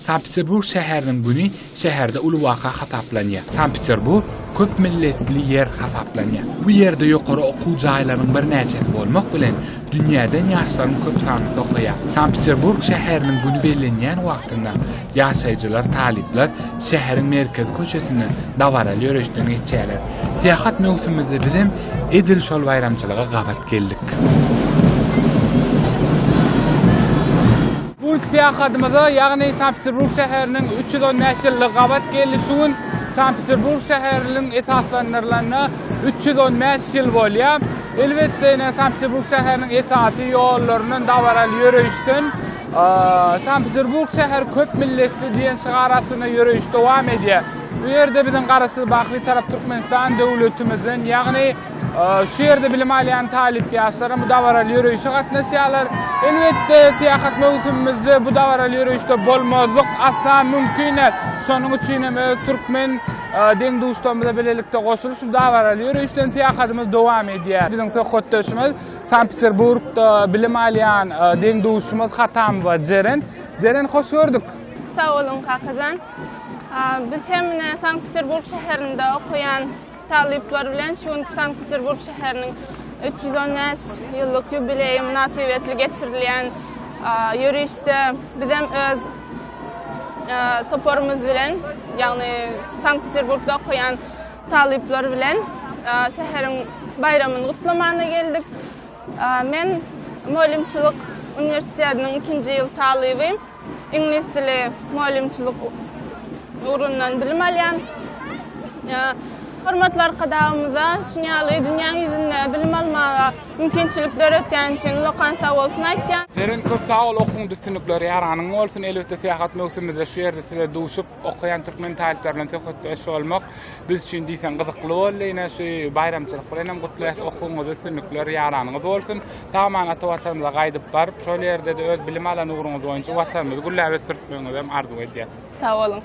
Sankt-Peterburg şäheriniň güni şäherde uly waka hataplanýar. Sankt-Peterburg köp milletli yer hataplanýar. Bu ýerde ýokary okuw jaýlarynyň bir näçesi bolmak bilen dünýäden ýaşlaryň köp sanyny okuyar. Sankt-Peterburg şäheriniň güni bellenýän wagtynda ýaşaýjylar, talipler şäheriň merkez köçesinden dawaral ýöreşden geçýärler. Fiýahat mewsüminde bizim edil şol bayramçylyga gabat geldik. Bu fiýahadymyza, ýagny Sankt-Peterburg şäheriniň 310 ýyllyk gabat gelişiň Sankt-Peterburg şäheriniň esaslandyrylaryna 315 ýyl bolýar. Elbetde Sankt-Peterburg şäheriniň esasy ýollarynyň dawaral ýöreşden Sankt-Peterburg şäher köp milletli diýen şygarasyna ýöreş dowam edýär. Bu ýerde biziň garasy bakly tarap Türkmenistan döwletimiziň, ýagny şu ýerde bilim alýan talip ýaşlara bu dawaral ýöreşe gatnaşýarlar. Elbetde fiýahat mewsümimizde bu dawaral ýöreşde bolmazlyk asla mümkin. Şonuň üçin hem türkmen deň duşlarymyza bilelikde goşulyp şu dawaral ýöreşden fiýahatymyz dowam edýär. Biziň söhbetdeşimiz Sankt-Peterburgda bilim alýan deň duşumyz Hatam we Jeren. Jeren, hoş gördük. Sağ olun Kakajan. Biz hem Sankt-Peterburg şäherinde okuyan talipler bilen şu Sankt-Peterburg şäheriniň 315 ýyllyk ýubileýi münasibetli geçirilýän ýöreşde bizem öz toporumuz bilen, ýagny Sankt-Peterburgda okuyan talipler bilen şäheriň bayramyny gutlamana geldik. Men muallimçilik universitetiniň 2-nji ýyl talibim. İnglis dili muallimçilik urundan bilim alýan. Hormatly arkadaşlarymyza şunýaly dünýä ýüzünde bilim almaga mümkinçilikler ötýän üçin ulkan sag bolsun aýtýan. Jeren, köp sag ol, okuňdy sünükleri ýaranyň bolsun. Elbetde fiýahat mewsümimizde şu ýerde size duşup okuyan türkmen talipler bilen söhbetdeş bolmak biz üçin diýsen gyzykly boldy. Ýene şu bayramçylyk bilen hem gutlaýat okuňyzy sünükleri ýaranyňyz bolsun. Tamamen ata watanymyza gaýdyp baryp şol ýerde de öz bilim alan ugrunuz boýunça watanymyzy gülläp ötürtmeňizi hem arzu edýär. Sağ olun.